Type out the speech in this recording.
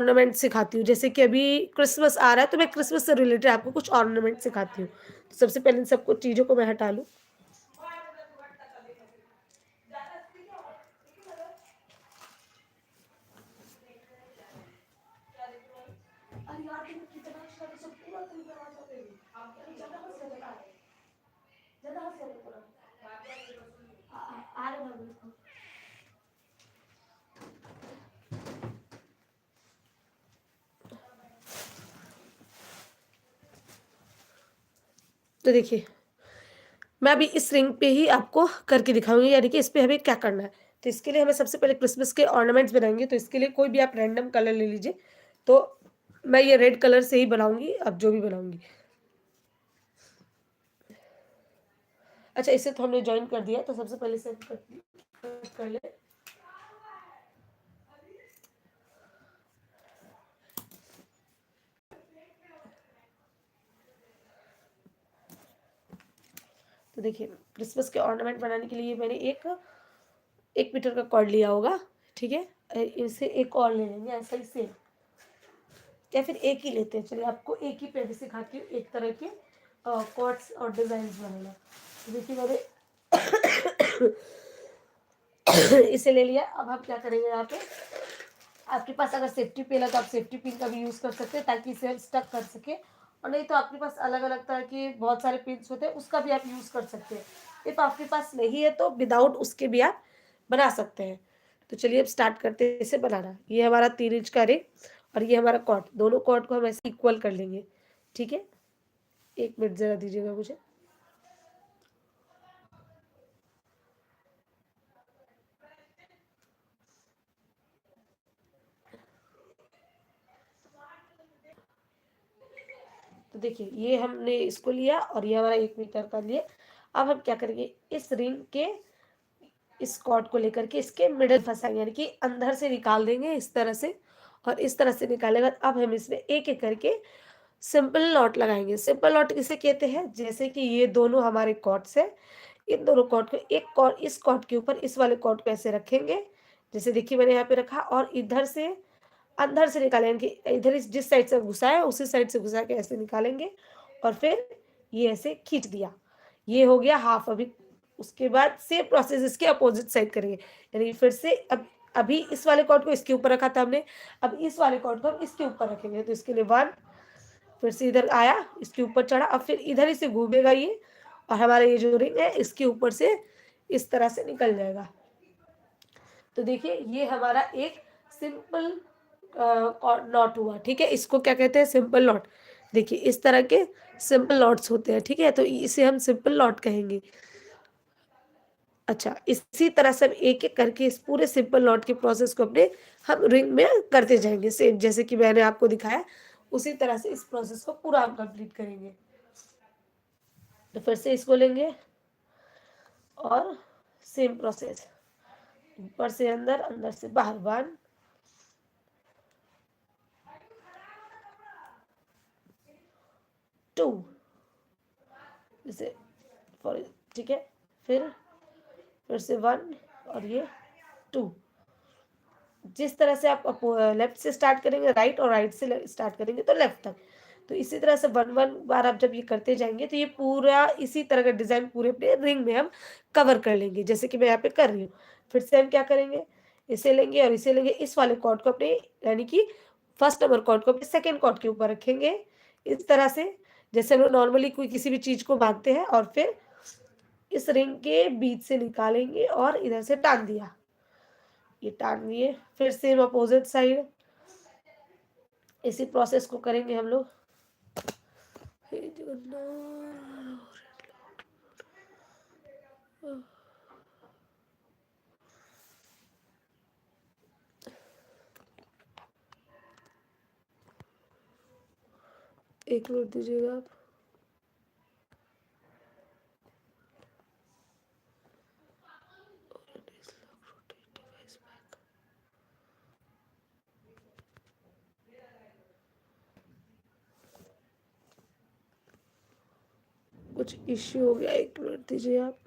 Ornament सिखाती हूँ। जैसे कि अभी क्रिसमस आ रहा है, तो मैं क्रिसमस से रिलेटेड आपको कुछ ऑर्नामेंट सिखाती हूँ। तो सबसे पहले इन सबको चीज़ों को मैं हटा लूँ। तो देखिए, मैं अभी इस रिंग पे ही आपको करके दिखाऊँगी, यानी कि इस पे हमें क्या करना है। तो इसके लिए हमें सबसे पहले क्रिसमस के ऑर्नामेंट्स बनाएँगे, तो इसके लिए कोई भी आप रैंडम कलर ले लीजिए। तो मैं ये रेड कलर से ही बनाऊँगी, अब जो भी बनाऊँगी। अच्छा, इसे तो हमने जॉइन कर दिया, तो सबसे पहले इसे कट कर लें। तो देखिए, क्रिसमस के ऑर्नामेंट बनाने के लिए मैंने 1 मीटर का कॉर्ड लिया होगा, ठीक है? इसे एक और ले लेंगे ऐसा ही सेम, या फिर एक ही लेते हैं। चलिए, आपको एक ही पे भी सिखाती हूँ, एक तरह के कॉर्ड्स और डिज़ाइन्स बनाना। तो देखिए, मैंने इसे ले लिया। अब हम क्या करेंगे, यहाँ पे आपके पास अगर सेफ्टी पिन है तो आप सेफ्टी पिन का भी यूज़ कर सकते हैं, ताकि इसे हम स्टक कर सकें। और नहीं तो आपके पास अलग-अलग तरह के बहुत सारे पिन्स होते हैं, उसका भी आप यूज़ कर सकते हैं। इफ़ आपके पास नहीं है तो विदाउट उसके भी आप बना सकते हैं। तो चलिए, अब स्टार्ट करते हैं इसे बनाना। ये हमारा 3 इंच का रिंग और ये हमारा कॉर्ड, दोनों कॉर्ड को हम ऐसे इक्वल कर लेंगे, ठीक है? 1 मिनट ज़रा दीजिएगा मुझे। तो देखिए, ये हमने इसको लिया और ये हमारा 1 मीटर का लिए। अब हम क्या करेंगे, इस रिंग के इस कॉर्ड को लेकर के इसके मिडल फंसाएंगे, यानी कि अंदर से निकाल देंगे इस तरह से। और इस तरह से निकालने के बाद अब हम इसमें एक-एक करके सिंपल नॉट लगाएँगे। सिंपल नॉट किसे कहते हैं? जैसे कि ये दोनों हमारे कॉर्ड्स हैं, इन दोनों कॉर्ड को एक कॉर्ड इस कॉर्ड के ऊपर इस वाले कॉर्ड को ऐसे रखेंगे। जैसे देखिए, मैंने यहाँ पे रखा और इधर से अंदर से निकालें, यानी कि इधर इस जिस साइड से घुसा है उसी साइड से घुसा के ऐसे निकालेंगे और फिर ये ऐसे खींच दिया। ये हो गया हाफ। अभी उसके बाद सेम प्रोसेस इसके अपोजिट साइड करेंगे, यानी फिर से अब अभी इस वाले कॉर्ड को इसके ऊपर रखा था हमने, अब इस वाले कॉर्ड को हम इसके ऊपर रखेंगे। तो इसके लिए 1, फिर से इधर आया, इसके ऊपर चढ़ा, अब फिर इधर ही से घूमेगा ये और हमारा ये जो रिंग है इसके ऊपर से इस तरह से निकल जाएगा। तो देखिए, ये हमारा एक सिंपल नॉट हुआ, ठीक है? इसको क्या कहते हैं? Simple not. देखिए, इस तरह के सिंपल नॉट्स होते हैं, ठीक है? तो इसे हम सिंपल नॉट कहेंगे। अच्छा, इसी तरह से हम एक-एक करके इस पूरे सिंपल नॉट के प्रोसेस को अपने हम रिंग में करते जाएँगे। सेम जैसे कि मैंने आपको दिखाया, उसी तरह से इस प्रोसेस को पूरा हम कंप्लीट करेंगे। तो फिर से इसको लेंगे और सेम प्रोसेस, ऊपर से अंदर, अंदर से बाहर। 1, 2, जैसे फॉर, ठीक है? फिर से 1 और ये 2। जिस तरह से आप लेफ्ट से स्टार्ट करेंगे राइट और राइट से स्टार्ट करेंगे तो लेफ्ट तक। तो इसी तरह से 1-1 बार आप जब ये करते जाएँगे तो ये पूरा इसी तरह का डिज़ाइन पूरे अपने रिंग में हम कवर कर लेंगे, जैसे कि मैं यहाँ पे कर रही हूँ। फिर से हम क्या करेंगे, इसे लेंगे और इसे लेंगे, इस वाले कॉर्ड को अपने, यानी कि फर्स्ट नंबर कॉर्ड को अपने सेकंड कॉर्ड के ऊपर रखेंगे, इस तरह से जैसे हम लोग नॉर्मली कोई किसी भी चीज़ को बाँधते हैं, और फिर इस रिंग के बीच से निकालेंगे और इधर से टाँग दिया। ये टाँग दिए, फिर सेम अपोज़िट साइड इसी प्रोसेस को करेंगे हम लोग। हे जगन्नाथ। 1 मिनट दीजिएगा आप। कुछ इश्यू हो गया, 1 मिनट दीजिए आप।